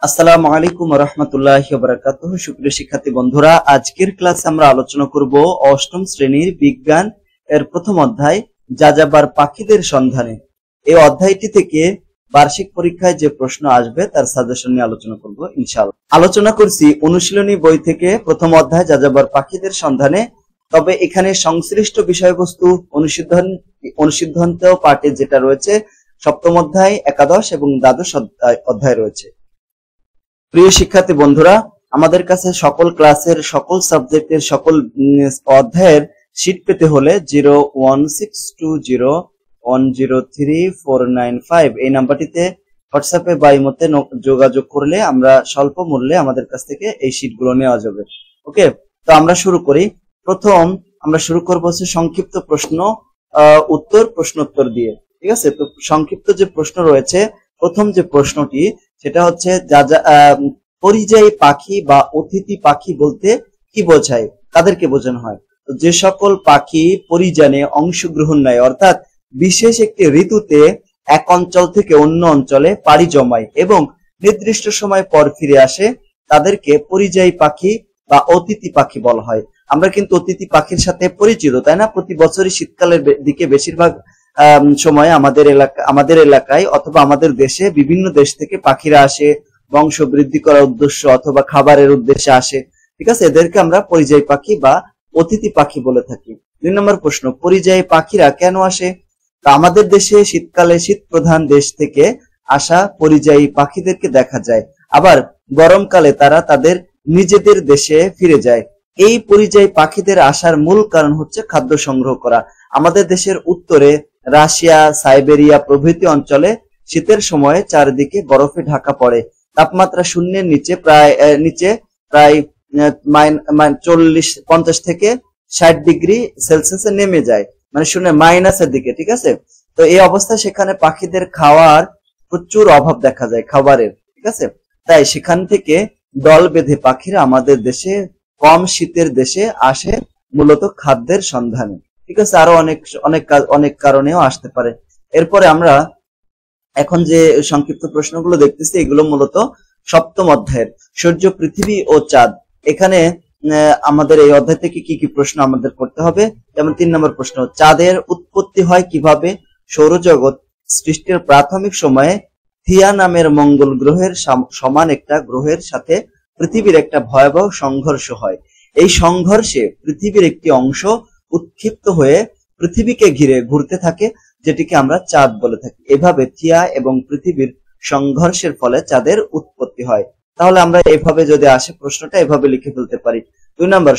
আসসালামু আলাইকুম ওয়া রাহমাতুল্লাহি ওয়া বারাকাতুহু। সুপ্রিয় শিক্ষার্থী বন্ধুরা, আজকের ক্লাসে আমরা আলোচনা করব অষ্টম শ্রেণীর বিজ্ঞান এর প্রথম অধ্যায় যাযাবর পাখিদের সন্ধানে। এই অধ্যায়টি থেকে বার্ষিক পরীক্ষায় যে প্রশ্ন আসবে তার সাজেশন নিয়ে আলোচনা করব ইনশাআল্লাহ। আলোচনা করছি অনুশীলনী বই থেকে প্রথম অধ্যায় যাযাবর পাখিদের সন্ধানে। তবে এখানে সংশ্লিষ্ট বিষয়বস্তু অনুসিদ্ধান্ত পাঠে যেটা রয়েছে সপ্তম অধ্যায়, একাদশ এবং দ্বাদশ অধ্যায় রয়েছে। প্রিয় শিক্ষার্থী বন্ধুরা, আমাদের কাছে সকল ক্লাসের সকল সাবজেক্টের সকল অধ্যায়ের শীট পেতে হলে 01620103495 এই নাম্বারটিতে হোয়াটসঅ্যাপে বা ইমোতে যোগাযোগ করলে আমরা স্বল্প মূল্যে আমাদের কাছ থেকে এই শীটগুলো নেওয়া যাবে। ওকে, তো আমরা শুরু করি। প্রথম আমরা শুরু করব হচ্ছে সংক্ষিপ্ত প্রশ্ন উত্তর প্রশ্নোত্তর দিয়ে। ঠিক আছে, তো সংক্ষিপ্ত যে প্রশ্ন রয়েছে, প্রথম যে প্রশ্নটি সেটা হচ্ছে পরিযায়ী পাখি বা অতিথি পাখি বলতে কি বোঝায়, কাদেরকে বোঝানো হয়? তো যে সকল পাখি পরিযানে অংশগ্রহণ নেয়, অর্থাৎ বিশেষ একটি ঋতুতে এক অঞ্চল থেকে অন্য অঞ্চলে পাড়ি জমায় এবং নির্দিষ্ট সময় পর ফিরে আসে, তাদেরকে পরিযায়ী পাখি বা অতিথি পাখি বলা হয়। আমরা কিন্তু অতিথি পাখির সাথে পরিচিত, তাই না? প্রতি বছরই শীতকালের দিকে বেশিরভাগ সময় আমাদের এলাকায় অথবা আমাদের দেশে বিভিন্ন দেশ থেকে পাখিরা আসে বংশ বৃদ্ধি করার উদ্দেশ্য অথবা খাবারের উদ্দেশ্যে আসে। ঠিক আছে, এদেরকে আমরা পরিযায়ী পাখি বা অতিথি পাখি বলে থাকি। 2 নম্বর প্রশ্ন, পরিযায়ী পাখিরা কেন আসে? তা আমাদের দেশে শীতকালে শীত প্রধান দেশ থেকে আসা পরিযায়ী পাখিদেরকে দেখা যায়, আবার গরমকালে তারা তাদের নিজেদের দেশে ফিরে যায়। এই পরিযায়ী পাখিদের আসার মূল কারণ হচ্ছে খাদ্য সংগ্রহ করা। আমাদের দেশের উত্তরে রাশিয়া, সাইবেরিয়া প্রভৃতি অঞ্চলে শীতের সময়ে চারিদিকে বরফে ঢাকা পড়ে, তাপমাত্রা শূন্যের নিচে প্রায় 50 থেকে 60 ডিগ্রি সেলসিয়াসে নেমে যায়, মানে শূন্য মাইনাসের দিকে। ঠিক আছে, তো এই অবস্থায় সেখানে পাখিদের খাওয়ার প্রচুর অভাব দেখা যায়, খাবারের। ঠিক আছে, তাই সেখান থেকে দল বেঁধে পাখিরা আমাদের দেশে কম শীতের দেশে আসে মূলত খাদ্যের সন্ধানে। ঠিক আছে, আরো অনেক কারণেও আসতে পারে। এরপরে আমরা এখন যে সংক্ষিপ্ত প্রশ্নগুলো দেখতেছি এগুলো মূলত সপ্তম অধ্যায়ের সূর্য, পৃথিবী ও চাঁদ। এখানে আমাদের এই অধ্যায় থেকে কি কি প্রশ্ন আমাদের করতে হবে? যেমন 3 নম্বর প্রশ্ন, চাঁদের উৎপত্তি হয় কিভাবে? সৌরজগৎ সৃষ্টির প্রাথমিক সময়ে থিয়া নামের মঙ্গল গ্রহের সমান একটা গ্রহের সাথে পৃথিবীর একটা ভয়াবহ সংঘর্ষ হয়। এই সংঘর্ষে পৃথিবীর একটি অংশ উৎক্ষিপ্ত হয়ে পৃথিবীকে ঘিরে ঘুরতে থাকে, যেটিকে আমরা চাঁদ বলে থাকি। এভাবে থিয়া এবং পৃথিবীর সংঘর্ষের ফলে চাঁদের উৎপত্তি হয়। তাহলে আমরা এভাবে যদি আসে প্রশ্নটা এভাবে লিখে ফেলতে পারি। 2 নম্বর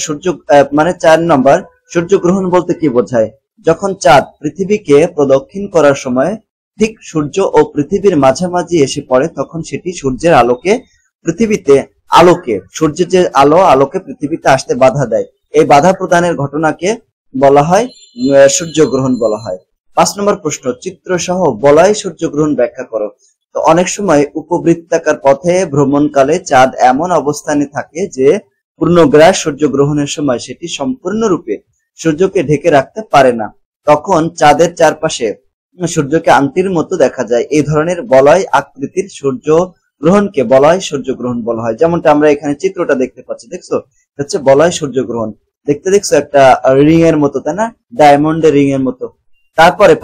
4 নম্বর সূর্যগ্রহণ বলতে কি বোঝায়? যখন চাঁদ পৃথিবীকে প্রদক্ষিণ করার সময় ঠিক সূর্য ও পৃথিবীর মাঝামাঝি এসে পড়ে, তখন সেটি সূর্যের সূর্যের যে আলোকে পৃথিবীতে আসতে বাধা দেয়। এই বাধা প্রদানের ঘটনাকে বলা হয় সূর্যগ্রহণ বলা হয়। 5 নম্বর প্রশ্ন, চিত্র সহ বলয় সূর্যগ্রহণ ব্যাখ্যা করো। তো অনেক সময় উপবৃত্তাকার পথে ভ্রমণকালে চাঁদ এমন অবস্থানে থাকে যে পূর্ণগ্রাস সূর্যগ্রহণের সময় সেটি সম্পূর্ণরূপে সূর্যকে ঢেকে রাখতে পারে না। তখন চাঁদের চারপাশে সূর্যকে আংটির মতো দেখা যায়। এই ধরনের বলয় আকৃতির সূর্য গ্রহণকে বলয় সূর্যগ্রহণ বলা হয়। যেমনটা আমরা এখানে চিত্রটা দেখতে পাচ্ছি, দেখছো? হচ্ছে বলয় সূর্যগ্রহণ। দেখছো একটা রিং এর মতো, তাই না? ডায়মন্ডের রিং এর মতো। তারপরে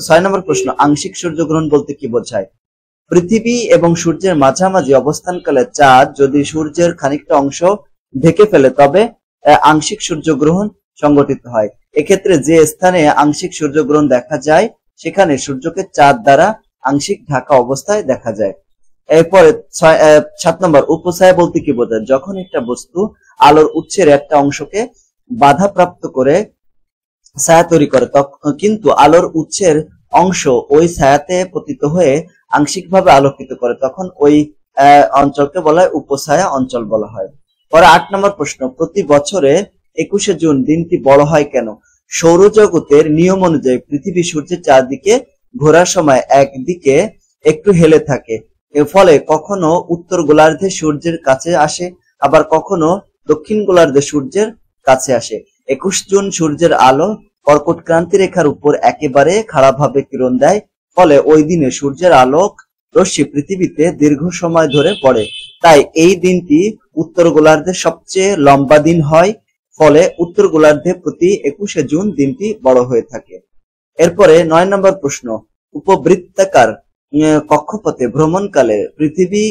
6 নম্বর প্রশ্ন, আংশিক সূর্যগ্রহণ বলতে কি বোঝায়? পৃথিবী এবং সূর্যের মাঝামাঝি অবস্থানকালে চাঁদ যদি সূর্যের খানিকটা অংশ ঢেকে ফেলে তবে আংশিক সূর্যগ্রহণ সংঘটিত হয়। এক্ষেত্রে যে স্থানে আংশিক সূর্যগ্রহণ দেখা যায় সেখানে সূর্যকে চাঁদ দ্বারা আংশিক ঢাকা অবস্থায় দেখা যায়। এরপরে 7 নম্বর উপছায়া বলতে কি বোঝায়? যখন একটা বস্তু আলোর উৎসের একটা অংশকে বাধাপ্রাপ্ত করে ছায়া তৈরি করে, কিন্তু আলোর উৎসের অংশ ওই ছায়াতে পতিত হয়ে আংশিকভাবে আলোকিত করে, তখন ওই অঞ্চলকে বলা হয় উপছায়া অঞ্চল বলা হয়। পরে 8 নম্বর প্রশ্ন, প্রতি বছরে 21শে জুন দিনটি বড় হয় কেন? সৌরজগতের নিয়ম অনুযায়ী পৃথিবী সূর্যের চারদিকে ঘোরার সময় একদিকে একটু হেলে থাকে, এর ফলে কখনো উত্তর গোলার্ধে সূর্যের কাছে আসে, আবার কখনো দক্ষিণ গোলার্ধে সূর্যের কাছে আসে। 21 জুন সূর্যের আলো কর্কট ক্রান্তি রেখার উপর একেবারে খাড়াভাবে কিরণ দেয়, ফলে ওই দিনে সূর্যের আলোক রশ্মি পৃথিবীতে দীর্ঘ সময় ধরে পড়ে। তাই এই দিনটি উত্তর গোলার্ধের সবচেয়ে লম্বা দিন হয়, ফলে উত্তর গোলার্ধে প্রতি 21শে জুন দিনটি বড় হয়ে থাকে। এরপরে 9 নম্বর প্রশ্ন, উপবৃত্তাকার কক্ষপথে ভ্রমণকালে পৃথিবী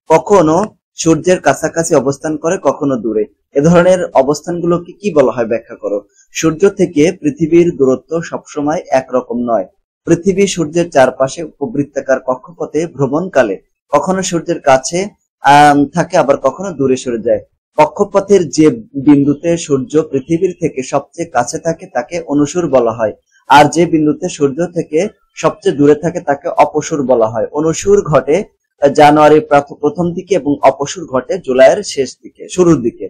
কখনো সূর্যের কাছাকাছি অবস্থান করে, কখনো দূরে। এ ধরনের অবস্থানগুলোকে কি বলা হয় ব্যাখ্যা করো। সূর্য থেকে পৃথিবীর দূরত্ব সবসময় একরকম নয়। পৃথিবী সূর্যের চারপাশে উপবৃত্তাকার কক্ষপথে ভ্রমণকালে কখনো সূর্যের কাছে থাকে, আবার কখনো দূরে সরে যায়। কক্ষপথের যে বিন্দুতে সূর্য পৃথিবীর থেকে সবচেয়ে কাছে থাকে তাকে অনুসুর বলা হয়, আর যে বিন্দুতে সূর্য থেকে সবচেয়ে দূরে থাকে তাকে অপসুর বলা হয়। অনুসুর ঘটে জানুয়ারির প্রথম দিকে এবং অপসুর ঘটে জুলাইয়ের শুরুর দিকে।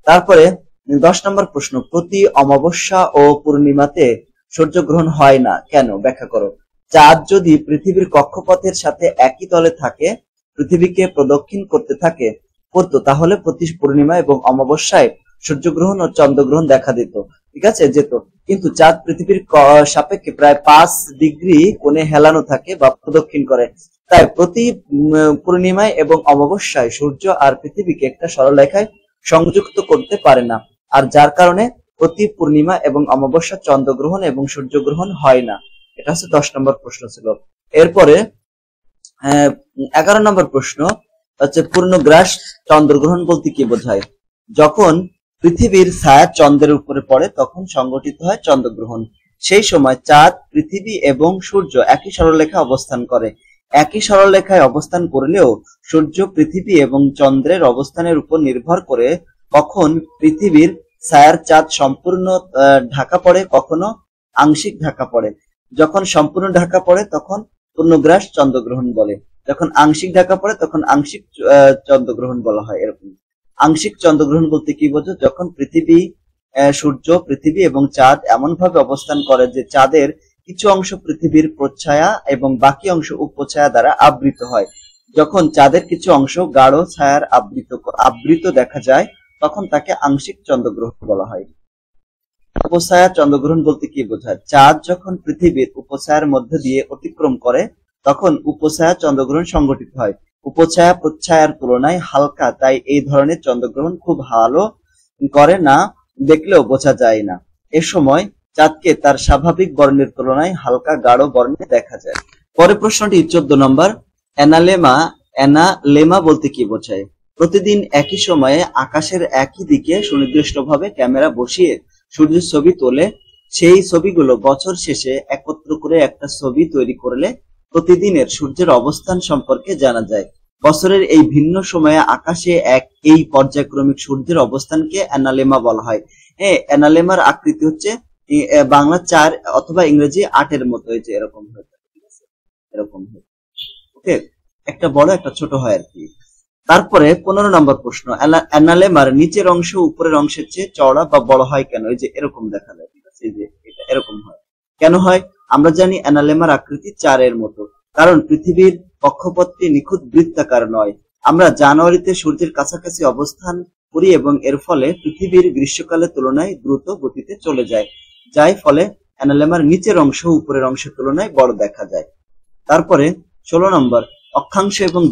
তারপরে 10 নম্বর প্রশ্ন, প্রতি অমাবস্যা ও পূর্ণিমাতে সূর্যগ্রহণ হয় না, কেন ব্যাখ্যা করো। চাঁদ যদি পৃথিবীর কক্ষপথের সাথে একই তলে থাকে, পৃথিবীকে প্রদক্ষিণ করতো, তাহলে প্রতি পূর্ণিমা এবং অমাবস্যায় সূর্যগ্রহণ ও চন্দ্রগ্রহণ দেখা দিত, ঠিক আছে, যেত। কিন্তু চাঁদ পৃথিবীর সাপেক্ষে প্রায় 5 ডিগ্রি কোণে হেলানো থাকে বা প্রদক্ষিণ করে, তাই প্রতি পূর্ণিমায় এবং অমাবস্যায় সূর্য আর পৃথিবীকে একটা সরলরেখায় সংযুক্ত করতে পারে না, আর যার কারণে প্রতি পূর্ণিমা এবং অমাবস্যা চন্দ্রগ্রহণ এবং সূর্যগ্রহণ হয় না। এটা হচ্ছে 10 নম্বর প্রশ্ন ছিল। এরপরে 11 নম্বর প্রশ্ন হচ্ছে, পূর্ণগ্রাস চন্দ্রগ্রহণ বলতে কি বোঝায়। যখন পৃথিবীর ছায়া চন্দ্রের উপরে পড়ে তখন সংঘটিত হয় চন্দ্রগ্রহণ। সেই সময় চাঁদ, পৃথিবী এবং সূর্য একই সরলরেখায় অবস্থান করে। একই সরলরেখায় অবস্থান করলেও সূর্য, পৃথিবী এবং চন্দ্রের অবস্থানের উপর নির্ভর করে কখন পৃথিবীর ছায়ার চাঁদ সম্পূর্ণ ঢাকা পড়ে, কখনো আংশিক ঢাকা পড়ে। যখন সম্পূর্ণ ঢাকা পড়ে তখন পূর্ণগ্রাস চন্দ্রগ্রহণ বলে, যখন আংশিক ঢাকা পড়ে তখন আংশিক চন্দ্রগ্রহণ বলা হয়। এরকম আংশিক চন্দ্রগ্রহণ বলতে কি বোঝো, যখন সূর্য, পৃথিবী এবং চাঁদ এমন ভাবে অবস্থান করে যে চাঁদের কিছু অংশ পৃথিবীর প্রচ্ছায়া এবং বাকি অংশ উপছায়া দ্বারা আবৃত হয়। যখন চাঁদের কিছু অংশ গাঢ় ছায়ার আবৃত দেখা যায় তখন তাকে আংশিক চন্দ্রগ্রহণ বলা হয়। উপছায়া চন্দ্রগ্রহণ বলতে কি বোঝায়, চাঁদ যখন পৃথিবীর উপছায়ার মধ্যে দিয়ে অতিক্রম করে তখন উপছায়া চন্দ্রগ্রহণ সংঘটিত হয়। উপছায়া প্রচ্ছায়ার তুলনায় হালকা, তাই এই ধরনের চন্দ্রগ্রহণ খুব ভালো করে না দেখলেও বোঝা যায় না। এ সময় চাঁদকে তার স্বাভাবিক বর্ণের তুলনায় হালকা গাঢ় বর্ণে দেখা যায়। পরের প্রশ্নটি 14 নম্বর, অ্যানালেমা বলতে কি বোঝায়। প্রতিদিন একই সময়ে আকাশের একই দিকে সুনির্দিষ্টভাবে ক্যামেরা বসিয়ে সূর্যের ছবি তোলে। সেই ছবিগুলো বছর শেষে একত্র করে একটা ছবি তৈরি করলে প্রতিদিনের সূর্যের অবস্থান সম্পর্কে জানা যায়। বছরের এই ভিন্ন সময়ে আকাশে এই পর্যায়ক্রমিক সূর্যের অবস্থানকে অ্যানালেমা বলা হয়। অ্যানালেমার আকৃতি হচ্ছে বাংলা 4 অথবা ইংরেজি 8 এর মতো, এই যে এরকম হয়, ঠিক আছে, এরকম হয়। ওকে, একটা বড় একটা ছোট হয় আর কি। তারপরে 15 নম্বর প্রশ্ন, অ্যানালেমার নিচের অংশ উপরের অংশের চেয়ে চওড়া বা বড় হয় কেন। এই যে এরকম দেখা যায়, ঠিক আছে, এই যে এটা এরকম হয় কেন হয়। আমরা জানি অ্যানালেমার আকৃতি 4 এর মতো, কারণ পৃথিবীর কক্ষপথটি নিখুঁত বৃত্তাকার নয়। আমরা জানুয়ারিতে সূর্যের কাছাকাছি অবস্থান করি এবং এর ফলে পৃথিবীর গ্রীষ্মকালের তুলনায় দ্রুত গতিতে চলে যায়, যার ফলে অ্যানালেমার নিচের অংশ উপরের অংশের তুলনায় বড় দেখা যায়। তারপরে 16 নম্বর, অক্ষাংশ এবং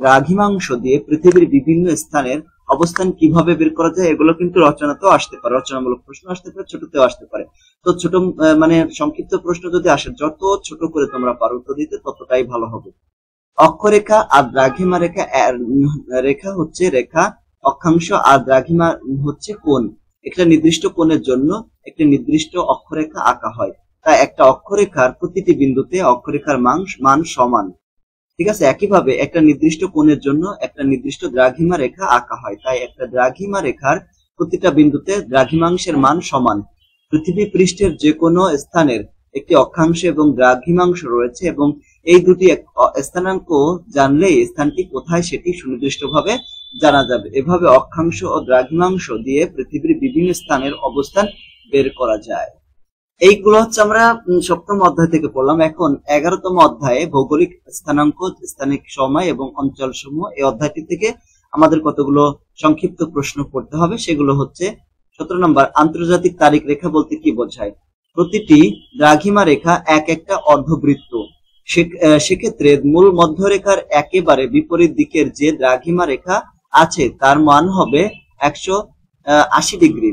দ্রাঘিমাংশ দিয়ে পৃথিবীর বিভিন্ন স্থানের অবস্থান কিভাবে বের করা যায়। এগুলো কিন্তু রচনাতেও আসতে পারে, রচনামূলক প্রশ্ন আসতে পারে, ছোটতেও আসতে পারে। তো ছোট মানে সংক্ষিপ্ত প্রশ্ন যদি আসে, যত ছোট করে তোমরা পারো উত্তর দিতে ততটাই ভালো হবে। অক্ষরেখা আর দ্রাঘিমা রেখা হচ্ছে রেখা, অক্ষাংশ আর দ্রাঘিমা হচ্ছে কোণ। একটা নির্দিষ্ট কোণের জন্য একটি নির্দিষ্ট অক্ষরেখা আঁকা হয়, তাই একটা অক্ষরেখার প্রতিটি বিন্দুতে অক্ষরেখার মান সমান, ঠিক আছে। একইভাবে একটা নির্দিষ্ট কোণের জন্য একটা নির্দিষ্ট দ্রাঘিমা রেখা আঁকা হয়, তাই একটা দ্রাঘিমা রেখার প্রতিটা বিন্দুতে দ্রাঘিমাংশের মান সমান। পৃথিবী পৃষ্ঠের যে কোনো স্থানের একটি অক্ষাংশ এবং দ্রাঘিমাংশ রয়েছে এবং এই দুটি স্থানাঙ্ক জানলেই স্থানটি কোথায় সেটি সুনির্দিষ্টভাবে জানা যাবে। এভাবে অক্ষাংশ ও দ্রাঘিমাংশ দিয়ে পৃথিবীর বিভিন্ন স্থানের অবস্থান বের করা যায়। এইগুলো হচ্ছে আমরা 7ম অধ্যায় থেকে পড়লাম। এখন 11তম অধ্যায়ে ভৌগোলিক স্থানাঙ্ক, স্থানিক সময় এবং অঞ্চল সমূহ, এই অধ্যায়টি থেকে আমাদের কতগুলো সংক্ষিপ্ত প্রশ্ন পড়তে হবে। সেগুলো হচ্ছে 17 নম্বর, আন্তর্জাতিক তারিখ রেখা বলতে কি বোঝায়। প্রতিটি দ্রাঘিমা রেখা একটা অর্ধবৃত্ত, সেক্ষেত্রে মূল মধ্যরেখার একেবারে বিপরীত দিকের যে দ্রাঘিমা রেখা আছে তার মান হবে 180 ডিগ্রি।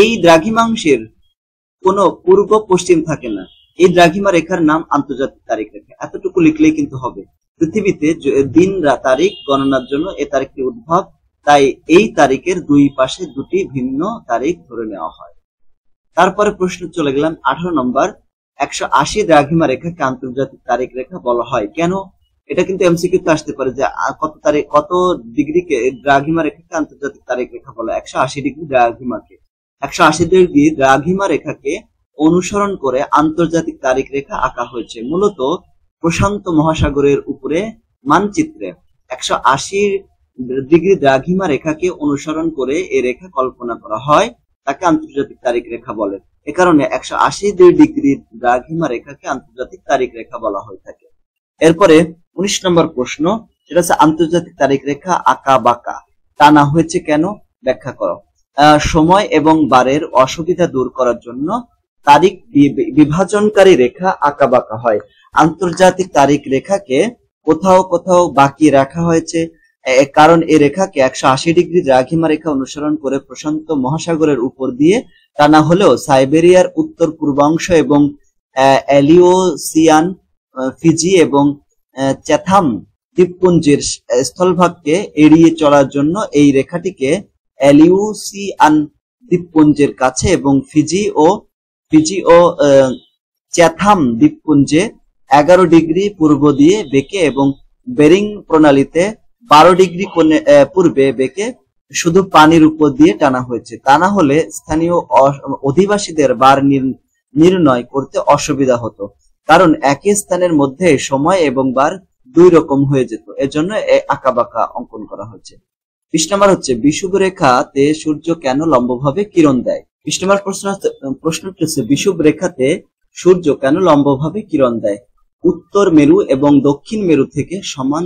এই দ্রাঘিমাংশের কোনো পূর্ব পশ্চিম থাকে না। এই দ্রাঘিমা রেখার নাম আন্তর্জাতিক তারিখ রেখা। এতটুকু লিখলেই কিন্তু হবে। পৃথিবীতে দিন তারিখ গণনার জন্য এই তারিখটি উদ্ভব, তাই এই তারিখের দুই পাশে দুটি ভিন্ন তারিখ ধরে নেওয়া হয়। তারপরে প্রশ্ন চলে গেলাম 18 নম্বর। 180 দ্রাঘিমা রেখাকে আন্তর্জাতিক তারিখ রেখা বলা হয় কেন? এটা কিন্তু এমসিকিউ তে আসতে পারে যে কত ডিগ্রিকে দ্রাঘিমা রেখাকে আন্তর্জাতিক তারিখ রেখা বলা হয়। 180 ডিগ্রি দ্রাঘিমাকে 180 ডিগ্রি দ্রাঘিমা রেখাকে অনুসরণ করে আন্তর্জাতিক তারিখ রেখা আঁকা হয়েছে মূলত প্রশান্ত মহাসাগরের উপরে মানচিত্রে। 180 ডিগ্রি দ্রাঘিমা রেখাকে অনুসরণ করে এই রেখা কল্পনা করা হয়, তাকে আন্তর্জাতিক তারিখ রেখা বলে। এ কারণে 180 ডিগ্রি দ্রাঘিমা রেখাকে আন্তর্জাতিক তারিখ রেখা বলা হয়ে থাকে। এরপরে 19 নম্বর প্রশ্ন, সেটা হচ্ছে আন্তর্জাতিক তারিখ রেখা আঁকা বাঁকা টানা হয়েছে কেন, ব্যাখ্যা করো। সময় এবং বারের অসুবিধা দূর করার জন্য তারিখ বিভাজনকারী রেখা আঁকা বাঁকা হয়। আন্তর্জাতিক তারিখ রেখাকে কোথাও কোথাও বাঁকিয়ে রাখা হয়েছে, কারণ এই রেখাকে 180 ডিগ্রি দ্রাঘিমা রেখা অনুসরণ করে প্রশান্ত মহাসাগরের উপর দিয়ে টানা হলেও সাইবেরিয়ার উত্তর পূর্বাংশ এবং এলিওসিয়ান, ফিজি এবং চ্যাথাম দ্বীপপুঞ্জের স্থলভাগকে এড়িয়ে চলার জন্য এই রেখাটিকে এলিওসিয়ান দ্বীপপুঞ্জের কাছে এবং ফিজি ও চ্যাথাম দ্বীপপুঞ্জে 11 ডিগ্রি পূর্ব দিয়ে বেঁকে এবং বেরিং প্রণালীতে 12 ডিগ্রি পূর্বে বেঁকে শুধু পানির উপর দিয়ে টানা হয়েছে। তা না হলে স্থানীয় অধিবাসীদের বার নির্ণয় করতে অসুবিধা হতো, কারণ একই স্থানের মধ্যে সময় এবং বার দুই রকম হয়ে যেত। এজন্য আঁকা বাঁকা অঙ্কন করা হয়েছে। 20 নম্বর হচ্ছে বিষুব রেখাতে সূর্য কেন লম্বভাবে কিরণ দেয়। 20 নম্বর প্রশ্নটি হচ্ছে বিষুব রেখাতে সূর্য কেন লম্বভাবে কিরণ দেয়। উত্তর মেরু এবং দক্ষিণ মেরু থেকে সমান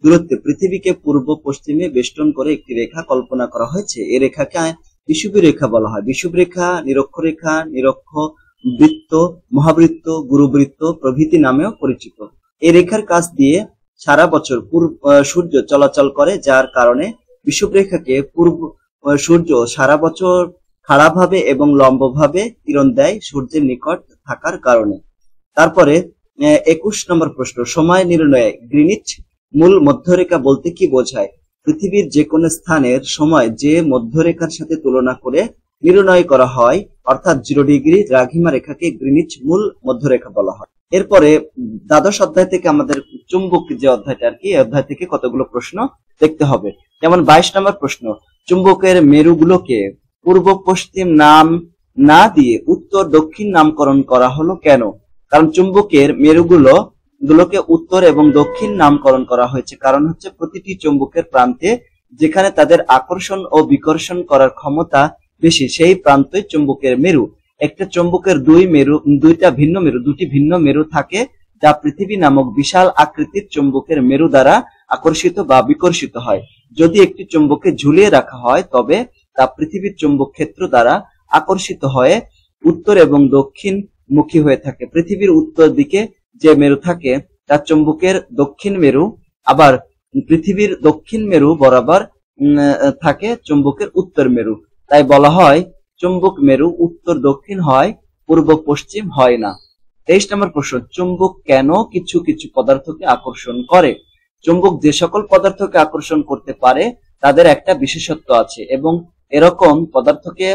দূরত্বে পৃথিবীকে পূর্ব পশ্চিমে বেষ্টন করে একটি রেখা কল্পনা করা হয়েছে। এই রেখাকে বিষুবী রেখা বলা হয়। বিষুব রেখা, নিরক্ষ বৃত্ত, মহাবৃত্ত, গুরুবৃত্ত প্রভৃতি নামেও পরিচিত। এই রেখার কাছ দিয়ে সারা বছর সূর্য চলাচল করে, যার কারণে বিষুব রেখাকে সূর্য সারা বছর খাড়াভাবে এবং লম্বভাবে কিরণ দেয় সূর্যের নিকট থাকার কারণে। তারপরে 21 নম্বর প্রশ্ন, সময় নির্ণয়ে গ্রিনিচ মূল মধ্যরেখা বলতে কি বোঝায়। পৃথিবীর যে কোনো স্থানের সময় যে মধ্যরেখার সাথে তুলনা করে নির্ণয় করা হয়, অর্থাৎ 0 ডিগ্রি দ্রাঘিমা রেখাকে গ্রিনিচ মূল মধ্যরেখা বলা হয়। এরপরে দ্বাদশ অধ্যায় থেকে আমাদের চুম্বক যে অধ্যায়টা আর কি, এই অধ্যায় থেকে কতগুলো প্রশ্ন দেখতে হবে। যেমন 22 নম্বর প্রশ্ন, চুম্বকের মেরুগুলোকে পূর্ব পশ্চিম নাম না দিয়ে উত্তর দক্ষিণ নামকরণ করা হলো কেন। কারণ চুম্বকের মেরুগুলোকে উত্তর এবং দক্ষিণ নামকরণ করা হয়েছে কারণ হচ্ছে প্রতিটি চুম্বকের প্রান্তে যেখানে তাদের আকর্ষণ ও বিকর্ষণ করার ক্ষমতা বেশি, সেই প্রান্তই চুম্বকের মেরু। একটা চুম্বকের দুটি ভিন্ন মেরু থাকে, যা পৃথিবী নামক বিশাল আকৃতির চুম্বকের মেরু দ্বারা আকর্ষিত বা বিকর্ষিত হয়। যদি একটি চুম্বককে ঝুলিয়ে রাখা হয় তবে তা পৃথিবীর চুম্বক ক্ষেত্র দ্বারা আকর্ষিত হয়ে উত্তর এবং দক্ষিণ মুখী হয়ে থাকে। পৃথিবীর উত্তর দিকে যে মেরু থাকে তা চুম্বকের দক্ষিণ মেরু, আবার পৃথিবীর দক্ষিণ মেরু বরাবর থাকে চুম্বকের উত্তর মেরু। তাই বলা হয় চুম্বক মেরু উত্তর দক্ষিণ হয়, পূর্ব পশ্চিম হয় না। 23 নম্বর প্রশ্ন, চুম্বক কেন কিছু কিছু পদার্থকে আকর্ষণ করে। চুম্বক যে সকল পদার্থকে আকর্ষণ করতে পারে তাদের একটা বিশেষত্ব আছে এবং এরকম পদার্থকে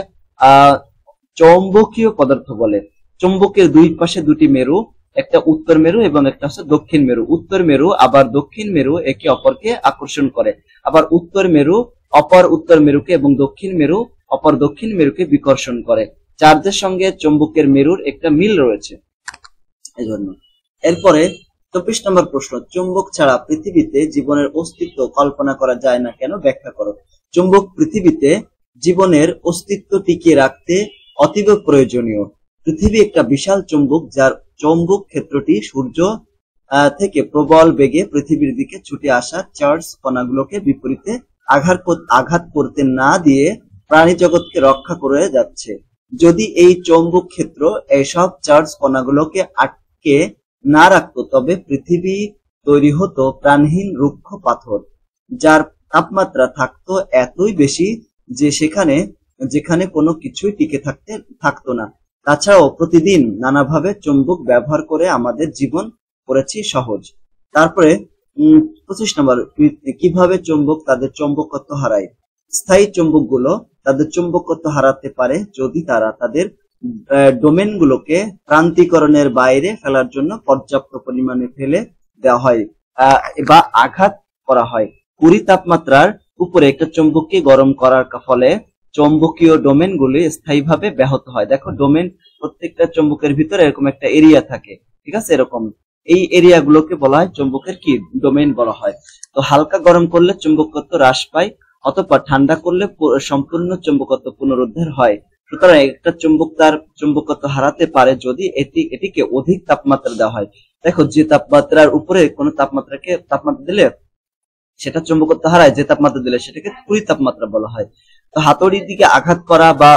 চৌম্বকীয় পদার্থ বলে। চুম্বকের দুই পাশে দুটি মেরু, একটা উত্তর মেরু এবং একটা হচ্ছে দক্ষিণ মেরু। উত্তর মেরু আবার দক্ষিণ মেরু একে অপরকে আকর্ষণ করে, আবার উত্তর মেরু অপর উত্তর মেরুকে এবং দক্ষিণ মেরু অপর দক্ষিণ মেরুকে বিকর্ষণ করে। চার্জের সঙ্গে চুম্বকের মেরুর একটা মিল রয়েছে এজন্য। এরপরে 24 নম্বর প্রশ্ন, চুম্বক ছাড়া পৃথিবীতে জীবনের অস্তিত্ব কল্পনা করা যায় না কেন, ব্যাখ্যা করো। চুম্বক পৃথিবীতে জীবনের অস্তিত্ব টিকিয়ে রাখতে অতীব প্রয়োজনীয়। পৃথিবী একটা বিশাল চুম্বক, যার চৌম্বক ক্ষেত্রটি সূর্য থেকে প্রবল বেগে পৃথিবীর দিকে ছুটে আসা চার্জ কণাগুলোকে বিপরীতে আঘাত করতে না দিয়ে প্রাণী জগৎকে রক্ষা করে যাচ্ছে। যদি এই চৌম্বক ক্ষেত্র এইসব চার্জ কণাগুলোকে আটকে না রাখতো তবে পৃথিবী তৈরি হতো প্রাণহীন রুক্ষ পাথর, যার তাপমাত্রা থাকতো এতই বেশি যে যেখানে কোনো কিছুই টিকে থাকতো না। তাছাড়াও প্রতিদিন নানাভাবে চুম্বক ব্যবহার করে আমাদের জীবন করেছি সহজ। তারপরে 25 নম্বর, কিভাবে চুম্বক তাদের চৌম্বকত্ব হারায়। স্থায়ী চুম্বকগুলো তাদের চুম্বকত্ব হারাতে পারে যদি তারা তাদের ডোমেনগুলোকে প্রান্তিকরণের বাইরে ফেলার জন্য পর্যাপ্ত পরিমাণে ফেলে দেওয়া হয় বা আঘাত করা হয়। 20 তাপমাত্রার উপরে একটা চুম্বককে গরম করার ফলে চৌম্বকীয় ডোমেনগুলি স্থায়ীভাবে ব্যাহত হয়। দেখো, ডোমেন প্রত্যেকটা চুম্বকের ভিতরে এরকম একটা এরিয়া থাকে, ঠিক আছে? এরকম এই এরিয়াগুলোকে বলা হয় চুম্বকের কি ডোমেন বলা হয়। তো হালকা গরম করলে চুম্বকত্ব হ্রাস পায়, অথবা ঠান্ডা করলে সম্পূর্ণ চুম্বকত্ব পুনরুদ্ধার হয়। সুতরাং একটা চুম্বক তার চুম্বকত্ব হারাতে পারে যদি এটিকে অধিক তাপমাত্রা দেওয়া হয়। দেখো, যে তাপমাত্রার উপরে কোনো তাপমাত্রা দিলে সেটা চুম্বকত্ব হারায়, যে তাপমাত্রা দিলে সেটাকে 20 তাপমাত্রা বলা হয়। তো হাতুড়ির দিকে আঘাত করা বা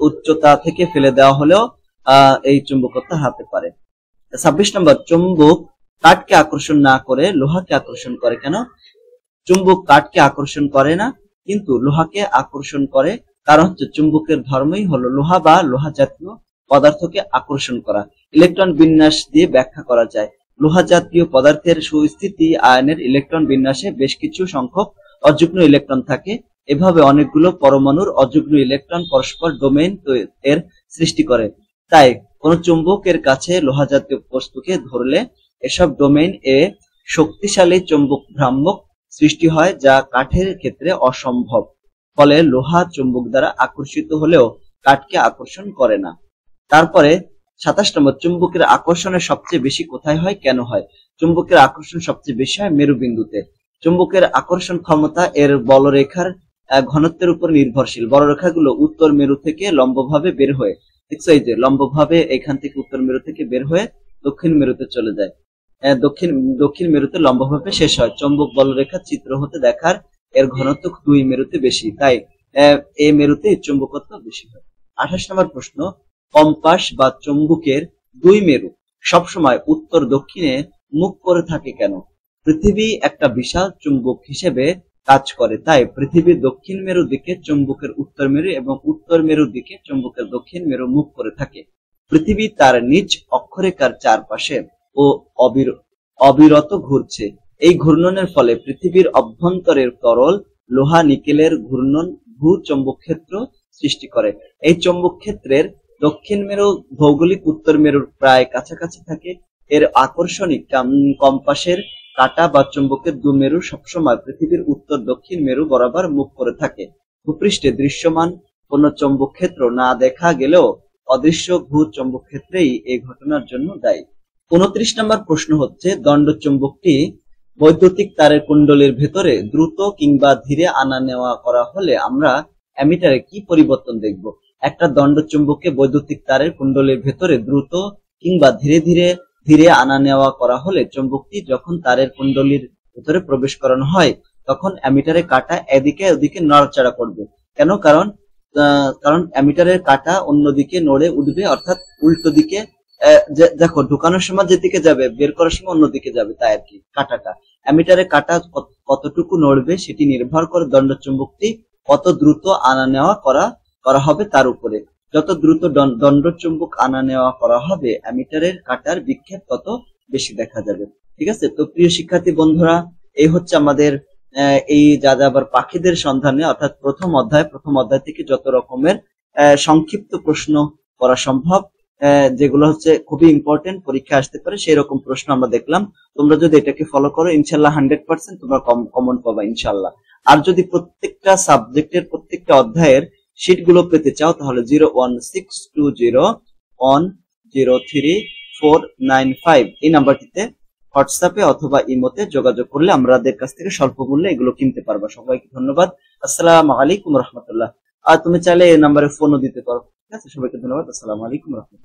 উচ্চতা থেকে ফেলে দেওয়া হলেও এই চুম্বকত্ব হারাতে পারে। 26 নম্বর, চুম্বক কাঠকে আকর্ষণ না করে লোহাকে আকর্ষণ করে কেন? চুম্বক কাঠকে আকর্ষণ করে না, কিন্তু লোহাকে আকর্ষণ করে। কারণ হচ্ছে চুম্বকের ধর্মই হলো লোহা বা লোহা জাতীয় পদার্থকে আকর্ষণ করা। ইলেকট্রন বিন্যাস দিয়ে ব্যাখ্যা করা যায়। লোহা জাতীয় পদার্থের সুস্থিতি আয়নের ইলেকট্রন বিন্যাসে বেশ কিছু সংখ্যক অযুগ্ম ইলেকট্রন থাকে। এভাবে অনেকগুলো পরমাণুর অযুগ্ম ইলেকট্রন পরস্পর ডোমেইন এর সৃষ্টি করে। তাই কোন চুম্বকের কাছে লোহা জাতীয় বস্তুকে ধরলে এসব ডোমেইন এ শক্তিশালী চুম্বক ভ্রামক সৃষ্টি হয়, যা কাঠের ক্ষেত্রে অসম্ভব। ফলে লোহা চুম্বক দ্বারা আকর্ষিত হলেও কাঠকে আকর্ষণ করে না। তারপরে 27 নম্বর, চুম্বকের আকর্ষণের সবচেয়ে বেশি কোথায় হয়, কেন হয়? চুম্বকের আকর্ষণ সবচেয়ে বেশি হয় মেরুবিন্দুতে। চুম্বকের আকর্ষণ ক্ষমতা এর বলরেখার ঘনত্বের উপর নির্ভরশীল। বলরেখাগুলো উত্তর মেরু থেকে লম্বভাবে বের হয়ে, দেখছো, এই যে লম্বভাবে এখান থেকে উত্তর মেরু থেকে বের হয়ে দক্ষিণ মেরুতে চলে যায়, দক্ষিণ মেরুতে লম্বভাবে শেষ হয়। চুম্বক বলরেখা চিত্র হতে দেখার এর ঘনত্ব 2 মেরুতে বেশি, তাই এই মেরুতে চুম্বকত্ব বেশি হয়। 28 নম্বর প্রশ্ন, কম্পাস বা চুম্বকের 2 মেরু সবসময় উত্তর দক্ষিণে মুখ করে থাকে কেন? পৃথিবী একটা বিশাল চুম্বক হিসেবে কাজ করে, তাই পৃথিবীর দক্ষিণ মেরুর দিকে চুম্বকের উত্তর মেরু এবং উত্তর মেরুর দিকে চুম্বকের দক্ষিণ মেরু মুখ করে থাকে। পৃথিবী তার নিজ অক্ষরেখার চারপাশে ও অবিরত ঘুরছে। এই ঘূর্ণনের ফলে পৃথিবীর অভ্যন্তরের তরল লোহা নিকেলের ঘূর্ণন ভূচুম্বক ক্ষেত্র সৃষ্টি করে। এই চুম্বক ক্ষেত্রের দক্ষিণ মেরু ভৌগোলিক উত্তর মেরুর প্রায় কাছাকাছি থাকে। এর আকর্ষণিক কম্পাসের কাঁটা বা চুম্বকের 2 মেরু সবসময় পৃথিবীর উত্তর দক্ষিণ মেরু বরাবর মুখ করে থাকে। ভূপৃষ্ঠে দৃশ্যমান কোন চুম্বক ক্ষেত্র না দেখা গেলেও অদৃশ্য ভূচুম্বক ক্ষেত্রেই এই ঘটনার জন্য দায়ী। 29 নম্বর প্রশ্ন হচ্ছে, দণ্ড চুম্বকটি বৈদ্যুতিক তারের কুণ্ডলীর ভেতরে দ্রুত কিংবা ধীরে আনা নেওয়া করা হলে আমরা অ্যামিটারে কি পরিবর্তন দেখব? একটা দণ্ড চুম্বককে বৈদ্যুতিক তারের কুণ্ডলীর ভেতরে দ্রুত কিংবা ধীরে ধীরে আনা নেওয়া করা হলে চুম্বকটি যখন তারের কুণ্ডলীর ভেতরে প্রবেশ করানো হয় তখন অ্যামিটারে কাঁটা এদিকে ওদিকে নড়াচড়া করবে। কেন? কারণ অ্যামিটারের কাঁটা অন্যদিকে নড়ে উঠবে, অর্থাৎ উল্টো দিকে। দেখো, ঢুকানোর সময় যেদিকে যাবে, বের করার সময় অন্যদিকে যাবে, তাই আর কি। কাঁটাটা অ্যামিটারের কাঁটা কতটুকু নড়বে সেটি নির্ভর করে দণ্ড চুম্বকটি কত দ্রুত আনা নেওয়া করা হবে তার উপরে। যত দ্রুত দণ্ড চুম্বক আনা নেওয়া করা হবে অ্যামিটারের কাঁটার বিক্ষেপ তত বেশি দেখা যাবে। ঠিক আছে? তো প্রিয় শিক্ষার্থী বন্ধুরা, এই হচ্ছে আমাদের এই যাযাবর পাখিদের সন্ধানে, অর্থাৎ প্রথম অধ্যায় থেকে যত রকমের সংক্ষিপ্ত প্রশ্ন করা সম্ভব, যেগুলো হচ্ছে খুবই ইম্পর্টেন্ট, পরীক্ষা আসতে পারে, সেই রকম প্রশ্ন আমরা দেখলাম। তোমরা যদি এটাকে ফলো করো ইনশাল্লাহ 100% তোমরা কমন পাবা ইনশাল্লাহ। আর যদি প্রত্যেকটা সাবজেক্টের প্রত্যেকটা অধ্যায়ের শীট গুলো পেতে চাও তাহলে 01620103495 এই নাম্বারটিতে হোয়াটসঅ্যাপে অথবা ইমোতে যোগাযোগ করলে আমাদের কাছ থেকে স্বল্প মূল্যে এগুলো কিনতে পারবা। সবাইকে ধন্যবাদ। আসসালামু আলাইকুম রহমতুল্লাহ। আর তুমি চাইলে এই নাম্বারে ফোনও দিতে পারো। ঠিক আছে? সবাইকে ধন্যবাদ। আসসালামু আলাইকুম রহমতুল্লাহ।